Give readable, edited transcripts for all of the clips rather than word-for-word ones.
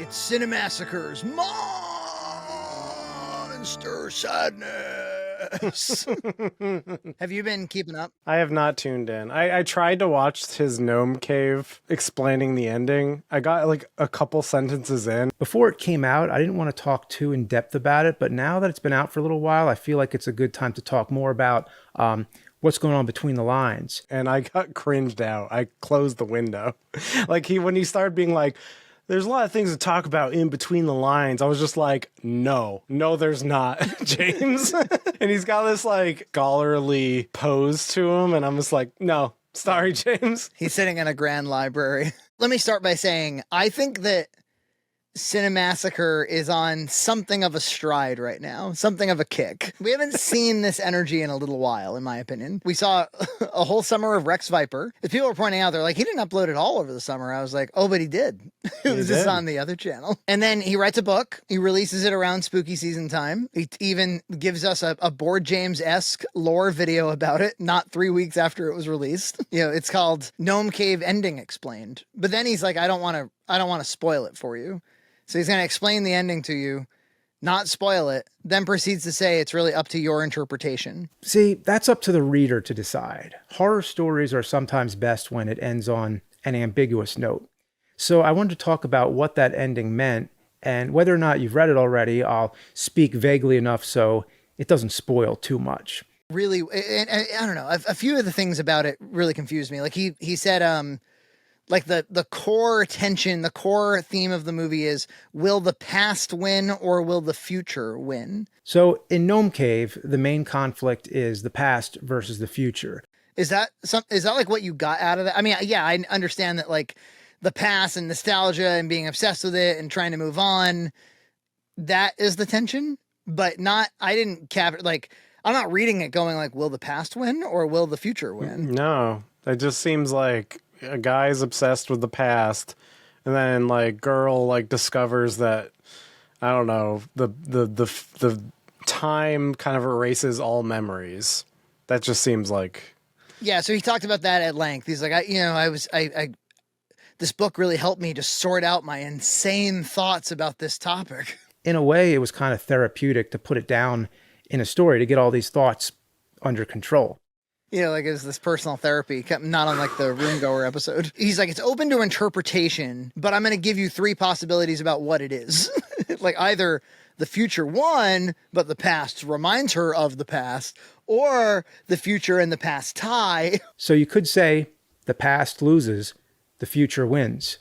It's Cinemassacre's Monster Sadness. Have you been keeping up? I have not tuned in. I tried to watch his Gnome Cave explaining the ending. I got like a couple sentences in. Before it came out, I didn't want to talk too in depth about it, but now that it's been out for a little while, I feel like it's a good time to talk more about what's going on between the lines. And I got cringed out. I closed the window. Like when he started being like, there's a lot of things to talk about in between the lines. I was just like, no, there's not, James. And he's got this like scholarly pose to him. And I'm just like, no, sorry, James. He's sitting in a grand library. Let me start by saying, I think that Cinemassacre is on something of a stride right now, something of a kick. We haven't seen this energy in a little while, in my opinion. We saw a whole summer of Rex Viper. As people were pointing out, they're like, he didn't upload it all over the summer. I was like, oh, but he did. It was just on the other channel. And then he writes a book. He releases it around spooky season time. He even gives us a Board James-esque lore video about it, not 3 weeks after it was released. It's called Gnome Cave Ending Explained. But then he's like, I don't want to spoil it for you. So he's going to explain the ending to you, not spoil it, then proceeds to say it's really up to your interpretation. See, that's up to the reader to decide. Horror stories are sometimes best when it ends on an ambiguous note. So I wanted to talk about what that ending meant, and whether or not you've read it already, I'll speak vaguely enough so it doesn't spoil too much. Really, and I don't know, a few of the things about it really confused me. Like he said, like the core tension, the core theme of the movie is, will the past win or will the future win? So in Gnome Cave, the main conflict is the past versus the future. Is that like what you got out of that? I mean, yeah, I understand that like the past and nostalgia and being obsessed with it and trying to move on, that is the tension, but I didn't capture, like, I'm not reading it going like, will the past win or will the future win? No, it just seems like a guy's obsessed with the past, and then like girl like discovers that, I don't know, the time kind of erases all memories. That just seems like, yeah. So he talked about that at length. He's like, this book really helped me to sort out my insane thoughts about this topic. In a way, it was kind of therapeutic to put it down in a story to get all these thoughts under control. Like it's this personal therapy, not unlike the Room Goer episode. He's like, it's open to interpretation, but I'm going to give you 3 possibilities about what it is. Like either the future won, but the past reminds her of the past, or the future and the past tie. So you could say the past loses, the future wins.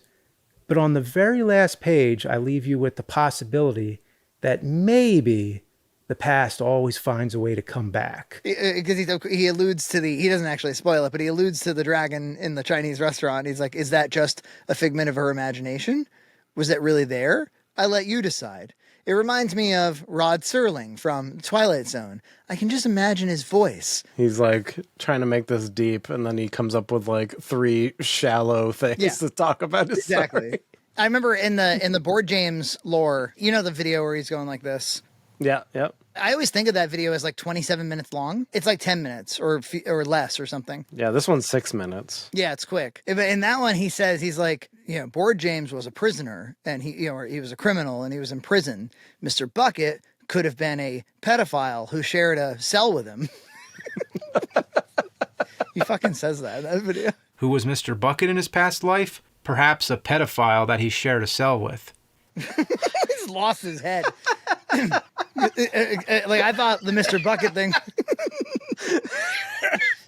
But on the very last page, I leave you with the possibility that maybe the past always finds a way to come back. Because he alludes to he doesn't actually spoil it, but he alludes to the dragon in the Chinese restaurant. He's like, is that just a figment of her imagination? Was that really there? I let you decide. It reminds me of Rod Serling from Twilight Zone. I can just imagine his voice. he's like trying to make this deep, and then he comes up with like 3 shallow things to talk about his Exactly. story. I remember in the Board James lore, the video where he's going like this. Yeah, yep. I always think of that video as like 27 minutes long. It's like 10 minutes or less or something. Yeah, this one's 6 minutes. Yeah, it's quick. But in that one, he says, he's like, Board James was a prisoner and he was a criminal and he was in prison. Mr. Bucket could have been a pedophile who shared a cell with him. He fucking says that in that video. Who was Mr. Bucket in his past life? Perhaps a pedophile that he shared a cell with. He's lost his head. Like I thought the Mr. Bucket thing.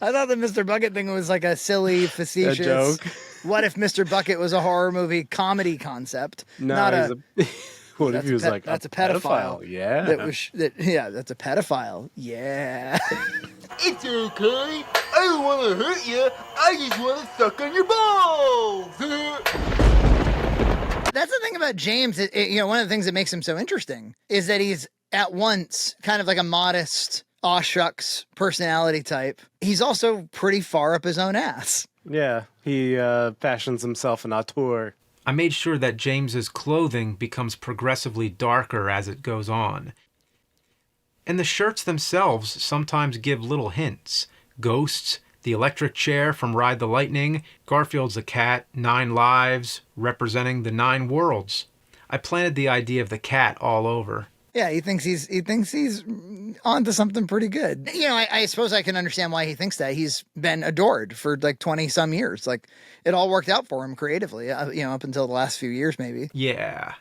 I thought the Mr. Bucket thing was like a silly, facetious joke. What if Mr. Bucket was a horror movie comedy concept? No, not what if he was like, that's a pedophile? Yeah. That's a pedophile. Yeah. It's okay. I don't want to hurt you. I just want to suck on your balls. That's the thing about James. One of the things that makes him so interesting is that he's at once kind of like a modest, aw shucks personality type. He's also pretty far up his own ass. Yeah, he fashions himself an auteur. I made sure that James's clothing becomes progressively darker as it goes on. And the shirts themselves sometimes give little hints. Ghosts, the electric chair from Ride the Lightning, Garfield's a cat, 9 lives, representing the 9 worlds. I planted the idea of the cat all over. Yeah, he thinks he's onto something pretty good. You know, I suppose I can understand why he thinks that. He's been adored for like 20 some years. Like it all worked out for him creatively, you know, up until the last few years maybe. Yeah.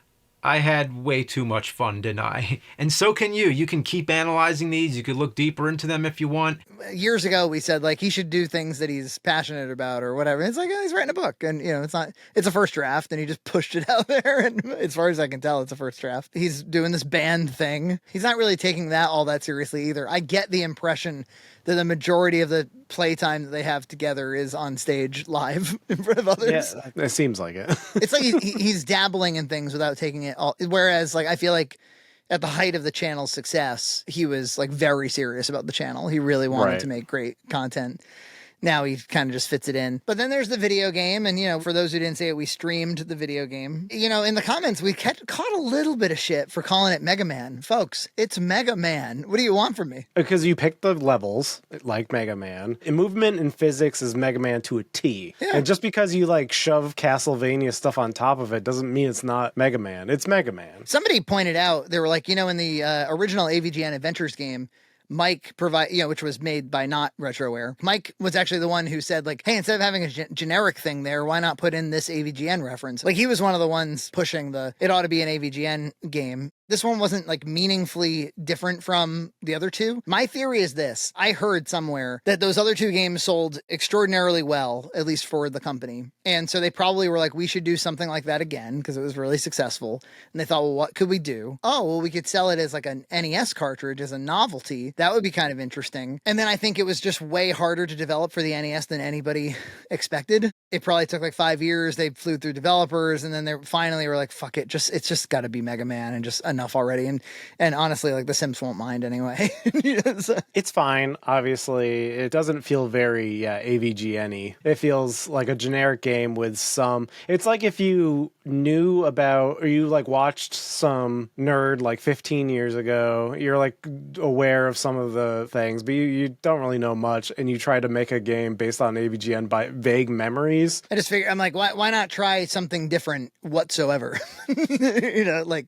I had way too much fun, didn't I? And so can you. You can keep analyzing these. You could look deeper into them if you want. Years ago, we said like he should do things that he's passionate about or whatever. It's like he's writing a book, and you know, it's a first draft, and he just pushed it out there. And as far as I can tell, it's a first draft. He's doing this band thing. He's not really taking that all that seriously either. I get the impression that the majority of the playtime that they have together is on stage live in front of others. Yeah, it seems like it. It's like he's dabbling in things without taking it all. Whereas, like, I feel like at the height of the channel's success, he was like very serious about the channel. He really wanted to make great content. Now he kind of just fits it in. But then there's the video game. And, you know, for those who didn't say it, we streamed the video game. You know, in the comments, we caught a little bit of shit for calling it Mega Man. Folks, it's Mega Man. What do you want from me? Because you pick the levels, like Mega Man. In movement and physics is Mega Man to a T. Yeah. And just because you, like, shove Castlevania stuff on top of it doesn't mean it's not Mega Man. It's Mega Man. Somebody pointed out, they were like, you know, in the original AVGN Adventures game, Mike which was made by not Retroware. Mike was actually the one who said like, hey, instead of having a generic thing there, why not put in this AVGN reference? Like he was one of the ones pushing it ought to be an AVGN game. This one wasn't like meaningfully different from the other two. My theory is this. I heard somewhere that those other two games sold extraordinarily well, at least for the company. And so they probably were like, we should do something like that again because it was really successful. And they thought, well, what could we do? Oh, well, we could sell it as like an NES cartridge as a novelty. That would be kind of interesting. And then I think it was just way harder to develop for the NES than anybody expected. It probably took like 5 years. They flew through developers and then they finally were like, fuck it. It's just got to be Mega Man and just enough already. And honestly, like the Sims won't mind anyway. So. It's fine. Obviously, it doesn't feel very AVGN-y. It feels like a generic game with some. It's like if you knew about or you like watched some nerd like 15 years ago. You're like aware of some of the things, but you don't really know much, and you try to make a game based on AVGN by vague memories. I just figure I'm like, why not try something different whatsoever? You know, like.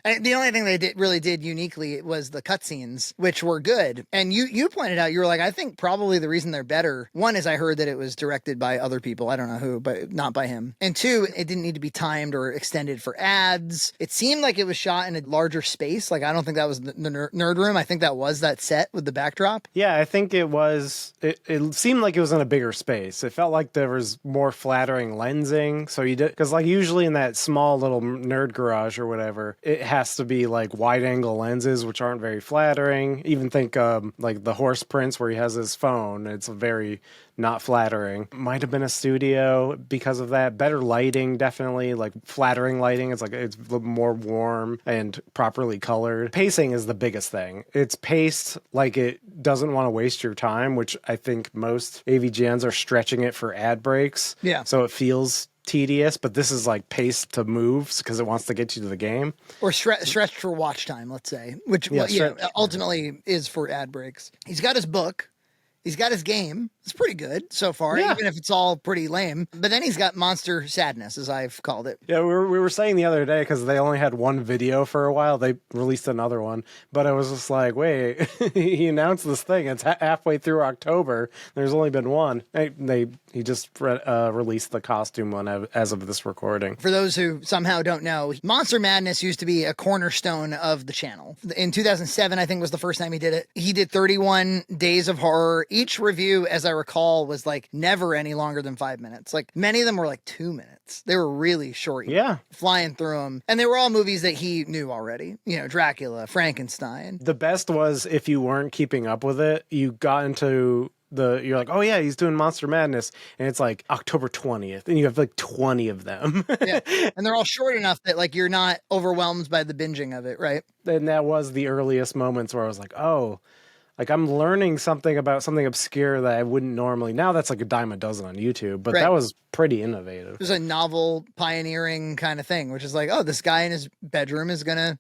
The only thing they really did uniquely was the cutscenes, which were good. And you pointed out, you were like, I think probably the reason they're better, one is I heard that it was directed by other people. I don't know who, but not by him. And two, it didn't need to be timed or extended for ads. It seemed like it was shot in a larger space. Like, I don't think that was the nerd room. I think that was that set with the backdrop. Yeah, I think it was. It seemed like it was in a bigger space. It felt like there was more flattering lensing. So you did, because like usually in that small little nerd garage or whatever, it has to be like wide angle lenses, which aren't very flattering. Even think like the horse prince where he has his phone. It's very not flattering. Might have been a studio because of that. Better lighting, definitely, like flattering lighting. It's like it's more warm and properly colored. Pacing is the biggest thing. It's paced like it doesn't want to waste your time, which I think most AVGNs are stretching it for ad breaks. Yeah. So it feels tedious, but this is like paced to moves because it wants to get you to the game. Or stretched for watch time, let's say, which ultimately is for ad breaks. He's got his book. He's got his game. It's pretty good so far, even if it's all pretty lame. But then he's got Monster Sadness, as I've called it. Yeah, we were saying the other day, because they only had one video for a while, they released another one. But I was just like, wait, he announced this thing. It's halfway through October. There's only been one. He just released the costume one as of this recording. For those who somehow don't know, Monster Madness used to be a cornerstone of the channel. In 2007, I think was the first time he did it. He did 31 Days of Horror. Each review, as I recall, was like never any longer than 5 minutes. Like many of them were like 2 minutes. They were really short. Yeah. Flying through them. And they were all movies that he knew already. You know, Dracula, Frankenstein. The best was if you weren't keeping up with it, you got into you're like, oh yeah, he's doing Monster Madness, and it's like October 20th, and you have like 20 of them. Yeah. And they're all short enough that like you're not overwhelmed by the binging of it, right? And that was the earliest moments where I was like, oh, like I'm learning something about something obscure that I wouldn't normally. Now that's like a dime a dozen on YouTube, but that was pretty innovative. It was a novel pioneering kind of thing, which is like, oh, this guy in his bedroom is gonna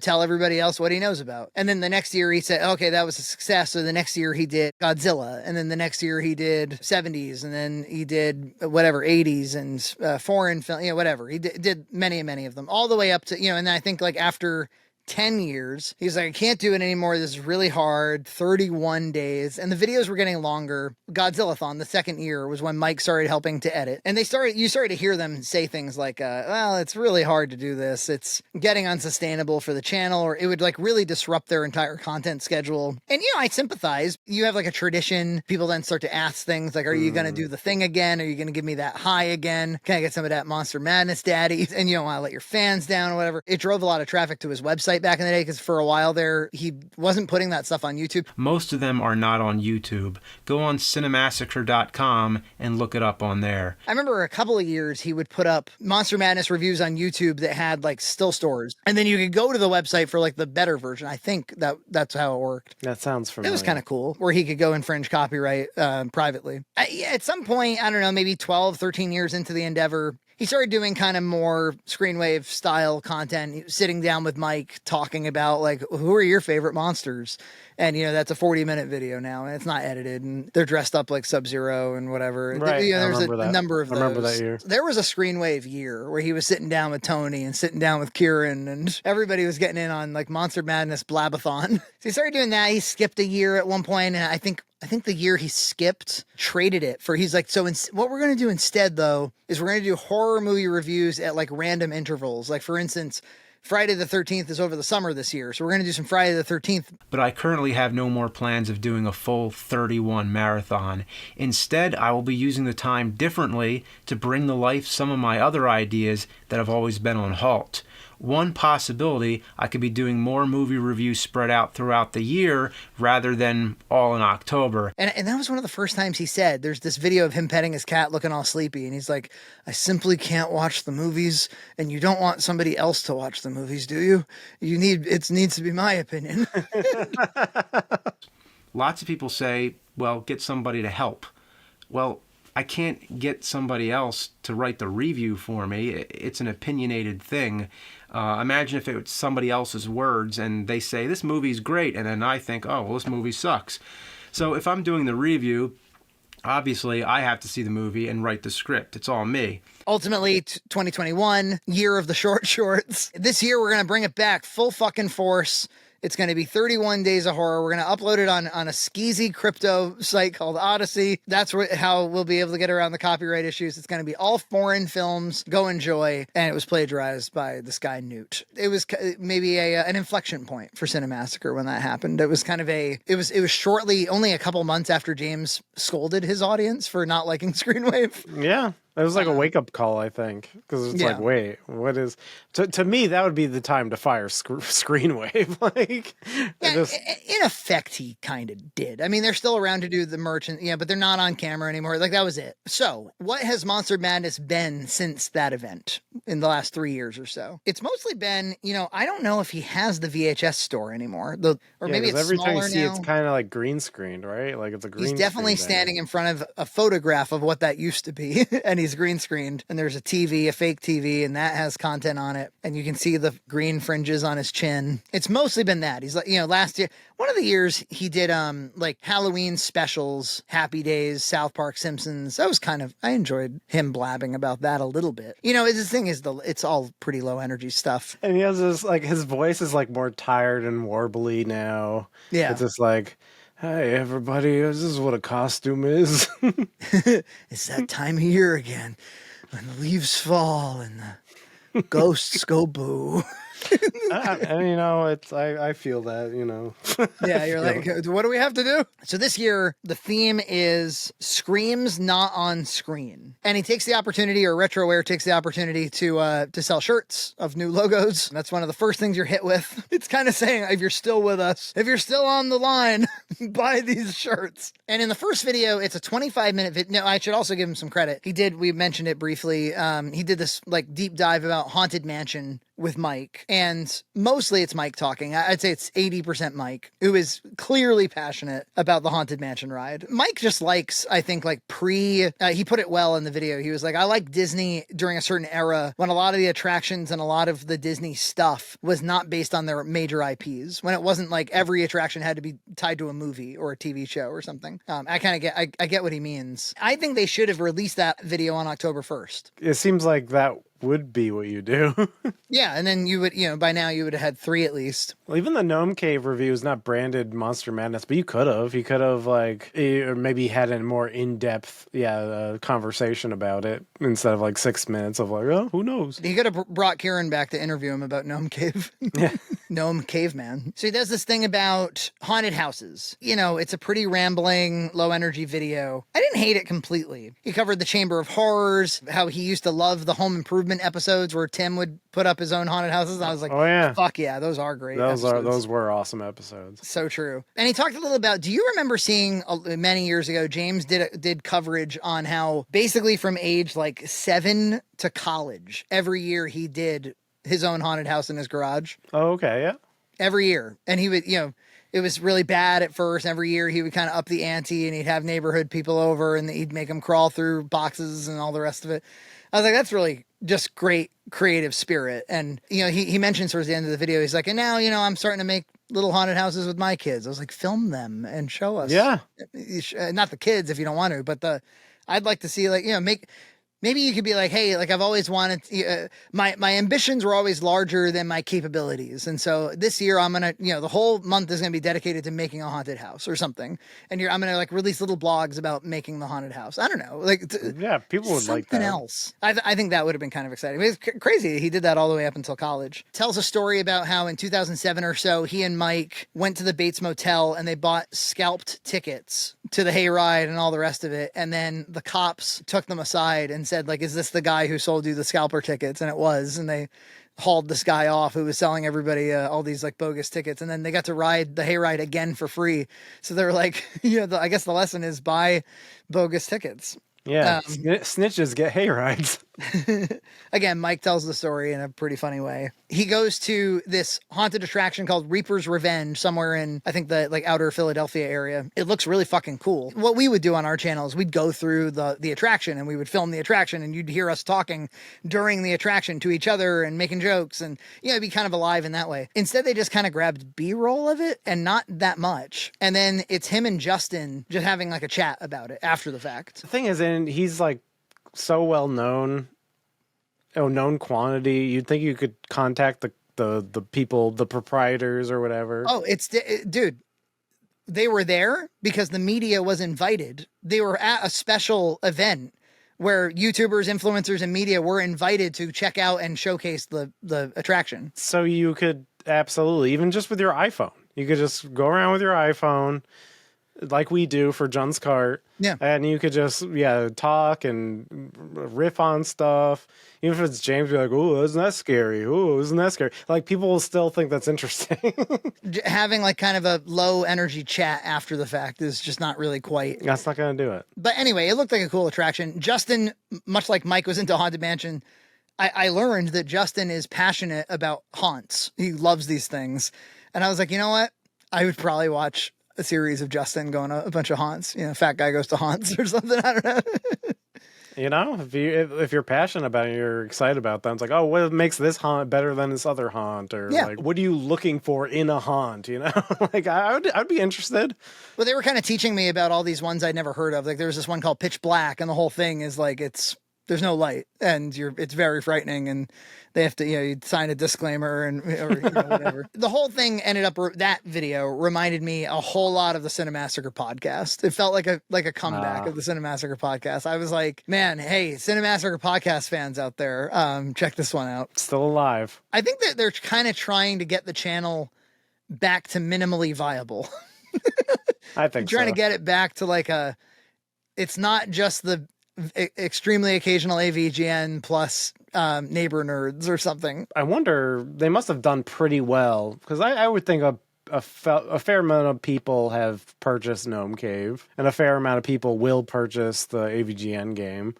tell everybody else what he knows about. And then the next year he said, okay, that was a success. So the next year he did Godzilla. And then the next year he did 70s. And then he did whatever, 80s and foreign film, whatever. He did many of them all the way up to, and then I think like after 10 years, he's like, I can't do it anymore. This is really hard. 31 days. And the videos were getting longer. Godzillathon, the second year, was when Mike started helping to edit. And you started to hear them say things like, well, it's really hard to do this. It's getting unsustainable for the channel, or it would like really disrupt their entire content schedule. And, I sympathize. You have like a tradition. People then start to ask things like, are you going to do the thing again? Are you going to give me that high again? Can I get some of that Monster Madness, Daddy? And you don't want to let your fans down or whatever. It drove a lot of traffic to his website back in the day, because for a while there, he wasn't putting that stuff on YouTube. Most of them are not on YouTube. Go on Cinemassacre.com and look it up on there. I remember a couple of years he would put up Monster Madness reviews on YouTube that had like still stores, and then you could go to the website for like the better version. I think that's how it worked. That sounds familiar. It was kind of cool, where he could go infringe copyright privately. At some point, I don't know, maybe 12, 13 years into the endeavor, he started doing kind of more Screenwave style content, sitting down with Mike, talking about like, who are your favorite monsters? And, that's a 40-minute video now, and it's not edited, and they're dressed up like Sub-Zero and whatever. Right. There's a number of those. I remember that year. There was a Screenwave year where he was sitting down with Tony and sitting down with Kieran, and everybody was getting in on like Monster Madness Blabathon. So he started doing that. He skipped a year at one point, and I think the year he skipped, traded it for, he's like, what we're going to do instead, though, is we're going to do horror movie reviews at like random intervals. Like, for instance, Friday the 13th is over the summer this year, so we're going to do some Friday the 13th. But I currently have no more plans of doing a full 31 marathon. Instead, I will be using the time differently to bring to life some of my other ideas that have always been on halt. One possibility, I could be doing more movie reviews spread out throughout the year rather than all in October. And that was one of the first times he said, there's this video of him petting his cat looking all sleepy, and he's like, I simply can't watch the movies, and you don't want somebody else to watch the movies, do you? It needs to be my opinion. Lots of people say, well, get somebody to help. Well, I can't get somebody else to write the review for me. It's an opinionated thing. Imagine if it was somebody else's words and they say, this movie's great, and then I think, oh, well, this movie sucks. So if I'm doing the review, obviously I have to see the movie and write the script. It's all me. Ultimately, 2021, year of the short shorts. This year, we're going to bring it back full fucking force. It's going to be 31 Days of Horror. We're going to upload it on a skeezy crypto site called Odyssey. That's how we'll be able to get around the copyright issues. It's going to be all foreign films. Go enjoy. And it was plagiarized by this guy, Newt. It was maybe an inflection point for Cinemassacre when that happened. It was kind of it was shortly, only a couple months after James scolded his audience for not liking Screenwave. Yeah. It was like a wake-up call, I think, because it's like, wait, what is... To me, that would be the time to fire Screenwave. Like, in effect, he kind of did. I mean, they're still around to do the merch, but they're not on camera anymore. Like, that was it. So, what has Monster Madness been since that event in the last 3 years or so? It's mostly been, I don't know if he has the VHS store anymore. Maybe it's every smaller time you see now. It's kind of like green screened, right? Like, it's a green He's definitely standing in front of a photograph of what that used to be, and he's green screened, and there's a TV, a fake TV, and that has content on it, and you can see the green fringes on his chin. It's mostly been that. He's like, last year, one of the years he did like Halloween specials, Happy Days, South Park, Simpsons. That was I enjoyed him blabbing about that a little bit. His thing is it's all pretty low energy stuff. And he has this, like, his voice is like more tired and warbly now. Yeah. It's just like, hey, everybody, this is what a costume is. It's that time of year again when the leaves fall and the ghosts go boo. And I feel that, Yeah, you're like, what do we have to do? So this year, the theme is Screams Not on Screen. And he takes the opportunity, or Retroware takes the opportunity to sell shirts of new logos. That's one of the first things you're hit with. It's kind of saying, if you're still with us, if you're still on the line, buy these shirts. And in the first video, it's a 25-minute video. No, I should also give him some credit. We mentioned it briefly. He did this like deep dive about Haunted Mansion with Mike, and mostly it's Mike talking. I'd say it's 80% Mike, who is clearly passionate about the Haunted Mansion ride. Mike just likes, I think, like he put it well in the video. He was like, I like Disney during a certain era when a lot of the attractions and a lot of the Disney stuff was not based on their major IPs, when it wasn't like every attraction had to be tied to a movie or a TV show or something. I kind of get what he means. I think they should have released that video on October 1st. It seems like that would be what you do. Yeah, and then you would, by now you would have had 3 at least. Well, even the Gnome Cave review is not branded Monster Madness, but you could have. You could have, like, or maybe had a more in-depth, conversation about it instead of, like, 6 minutes of, like, oh, who knows? He could have brought Kieran back to interview him about Gnome Cave. Yeah. Gnome Caveman. So he does this thing about haunted houses. It's a pretty rambling, low-energy video. I didn't hate it completely. He covered the Chamber of Horrors, how he used to love the Home Improvement episodes where Tim would put up his own haunted houses. And I was like, oh, yeah. Fuck yeah, those are great Those were awesome episodes. So true. And he talked a little about, do you remember seeing many years ago, James did coverage on how basically from age like 7 to college, every year he did his own haunted house in his garage. Oh, okay, yeah. Every year. And he would, it was really bad at first. Every year he would kind of up the ante and he'd have neighborhood people over and he'd make them crawl through boxes and all the rest of it. I was like, that's really just great creative spirit. And, he mentioned towards the end of the video, he's like, and now, I'm starting to make little haunted houses with my kids. I was like, film them and show us. Yeah. Not the kids if you don't want to, but I'd like to see, like, maybe you could be like, hey, like I've always wanted, my ambitions were always larger than my capabilities. And so this year I'm going to, the whole month is going to be dedicated to making a haunted house or something. And I'm going to like release little blogs about making the haunted house. I don't know. Like, yeah, people would like that. Something else. I think that would have been kind of exciting. It's crazy. He did that all the way up until college. Tells a story about how in 2007 or so, he and Mike went to the Bates Motel and they bought scalped tickets to the hayride and all the rest of it. And then the cops took them aside and said, like, is this the guy who sold you the scalper tickets? And it was. And they hauled this guy off who was selling everybody all these like bogus tickets. And then they got to ride the hayride again for free. So they were like, I guess the lesson is buy bogus tickets. Yeah, snitches get hayrides. Again, Mike tells the story in a pretty funny way. He goes to this haunted attraction called Reaper's Revenge somewhere in, I think, the like outer Philadelphia area. It looks really fucking cool. What we would do on our channel is we'd go through the attraction and we would film the attraction and you'd hear us talking during the attraction to each other and making jokes and, it'd be kind of alive in that way. Instead, they just kind of grabbed B-roll of it and not that much. And then it's him and Justin just having like a chat about it after the fact. The thing is, and he's like so well known, known quantity. You'd think you could contact the people, the proprietors or whatever. Oh, dude. They were there because the media was invited. They were at a special event where YouTubers, influencers, and media were invited to check out and showcase the attraction. So you could absolutely, even just with your iPhone, you could just go around with your iPhone like we do for John's Cart. Yeah. And you could just, talk and riff on stuff. Even if it's James, be like, oh, isn't that scary? Oh, isn't that scary? Like, people will still think that's interesting. Having like kind of a low energy chat after the fact is just not really quite. That's not going to do it. But anyway, it looked like a cool attraction. Justin, much like Mike was into Haunted Mansion, I learned that Justin is passionate about haunts. He loves these things. And I was like, you know what? I would probably watch a series of Justin going to a bunch of haunts. Fat guy goes to haunts or something. I don't know. If you're passionate about it, you're excited about them. It's like, oh, what makes this haunt better than this other haunt? Or like, what are you looking for in a haunt? Like I'd be interested. Well, they were kind of teaching me about all these ones I'd never heard of. Like there was this one called Pitch Black, and the whole thing is like there's no light and it's very frightening, and they have to, you sign a disclaimer or whatever. The whole thing ended up, that video reminded me a whole lot of the Cinemassacre podcast. It felt like a comeback of the Cinemassacre podcast. I was like, man, hey, Cinemassacre podcast fans out there, check this one out. Still alive. I think that they're kind of trying to get the channel back to minimally viable. I think trying to get it back to it's not just the extremely occasional AVGN plus neighbor nerds or something. I wonder, they must have done pretty well, because I would think a fair amount of people have purchased Gnome Cave, and a fair amount of people will purchase the AVGN game.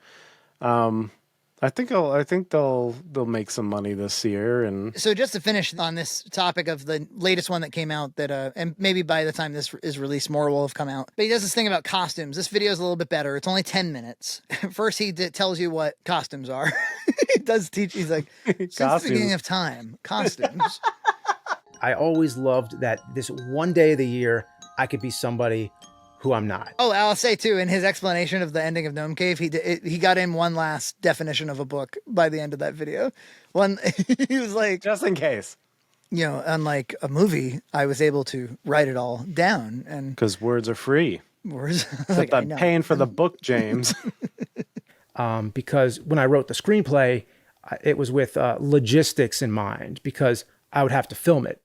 I think they'll make some money this year. And So just to finish on this topic of the latest one that came out that, and maybe by the time this is released, more will have come out. But he does this thing about costumes. This video is a little bit better. It's only 10 minutes. First, he tells you what costumes are. He does teach. He's like, since the beginning of time, costumes. I always loved that this one day of the year, I could be somebody who I'm not. Oh, I'll say too, in his explanation of the ending of Gnome Cave, he got in one last definition of a book by the end of that video. One, he was like, just in case, unlike a movie, I was able to write it all down, and because words are free. words. Like, I'm paying for the book, James. Because when I wrote the screenplay, it was with logistics in mind, because I would have to film it.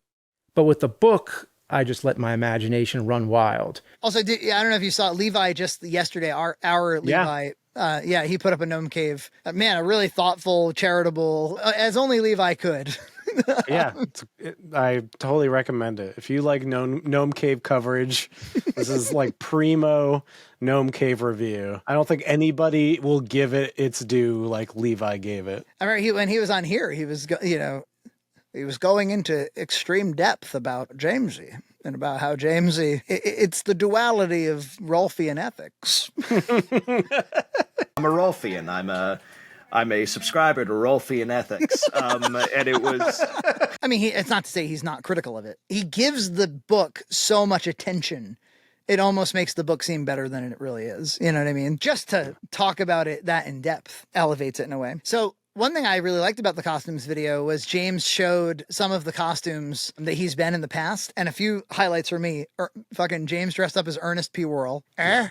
But with the book, I just let my imagination run wild. Also, I don't know if you saw Levi just yesterday, our Levi. He put up a Gnome Cave. Man, a really thoughtful, charitable, as only Levi could. Yeah, I totally recommend it. If you like Gnome Cave coverage, this is like primo Gnome Cave review. I don't think anybody will give it its due like Levi gave it. I remember when he was on here, he was going into extreme depth about Jamesy and about how Jamesy, it's the duality of Rolfian ethics. I'm a Rolfian. I'm a subscriber to Rolfian ethics. And it was... I mean, it's not to say he's not critical of it. He gives the book so much attention. It almost makes the book seem better than it really is. You know what I mean? Just to talk about it that in depth elevates it in a way. So one thing I really liked about the costumes video was James showed some of the costumes that he's been in the past, and a few highlights for me. Fucking James dressed up as Ernest P. Worrell. Know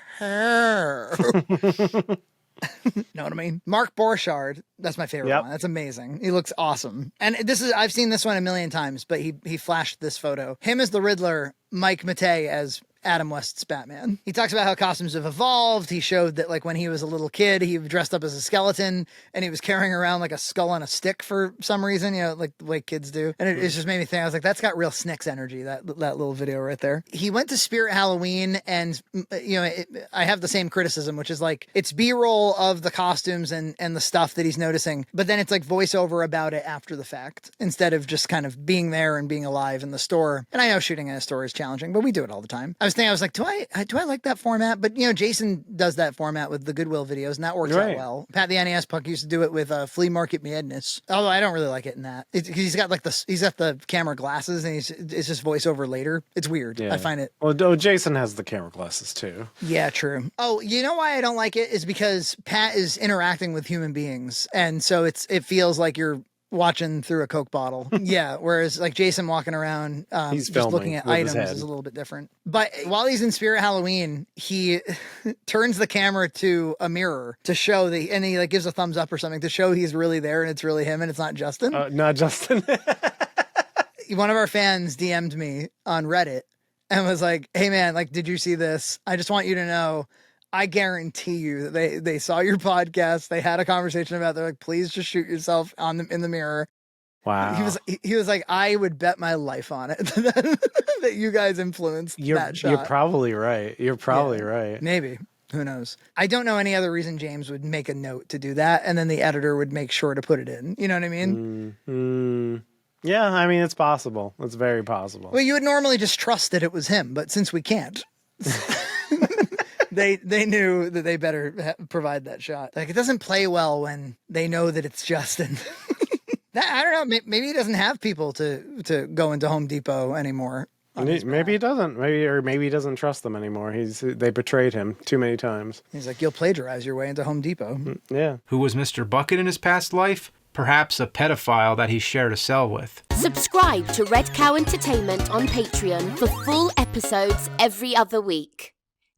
what I mean? Mark Borchardt, that's my favorite one. That's amazing. He looks awesome. And I've seen this one a million times, but he flashed this photo. Him as the Riddler, Mike Matei as Adam West's Batman. He talks about how costumes have evolved. He showed that like when he was a little kid, he dressed up as a skeleton and he was carrying around like a skull on a stick for some reason, like the way kids do. And it just made me think, I was like, that's got real Snicks energy, that little video right there. He went to Spirit Halloween and, I have the same criticism, which is like, it's B-roll of the costumes and the stuff that he's noticing, but then it's like voiceover about it after the fact, instead of just kind of being there and being alive in the store. And I know shooting in a store is challenging, but we do it all the time. I was like, do I like that format? But Jason does that format with the Goodwill videos, and that works out well. Pat the NES Punk used to do it with Flea Market Madness, although I don't really like it in that. He's got the camera glasses, and it's just voiceover later. It's weird. Yeah. I find it. Well, Jason has the camera glasses too. Yeah, true. Oh, you know why I don't like it is because Pat is interacting with human beings, and so it feels like you're watching through a Coke bottle. Yeah. Whereas like Jason walking around, he's just looking at items is a little bit different. But while he's in Spirit Halloween, he turns the camera to a mirror to show and he like gives a thumbs up or something to show he's really there and it's really him and it's not Justin. Not Justin. One of our fans DM'd me on Reddit and was like, hey man, like, did you see this? I just want you to know, I guarantee you that they saw your podcast. They had a conversation about it. They're like, please just shoot yourself in the mirror. Wow. He was like, I would bet my life on it that you guys influenced that shot. You're probably right. Right. Maybe. Who knows? I don't know any other reason James would make a note to do that, and then the editor would make sure to put it in. You know what I mean? Yeah, I mean, it's possible. It's very possible. Well, you would normally just trust that it was him, but since we can't... They knew that they better provide that shot. Like, it doesn't play well when they know that it's Justin. I don't know. Maybe he doesn't have people to go into Home Depot anymore. Maybe he doesn't. Maybe he doesn't trust them anymore. They betrayed him too many times. He's like, you'll plagiarize your way into Home Depot. Yeah. Who was Mr. Bucket in his past life? Perhaps a pedophile that he shared a cell with. Subscribe to Red Cow Entertainment on Patreon for full episodes every other week.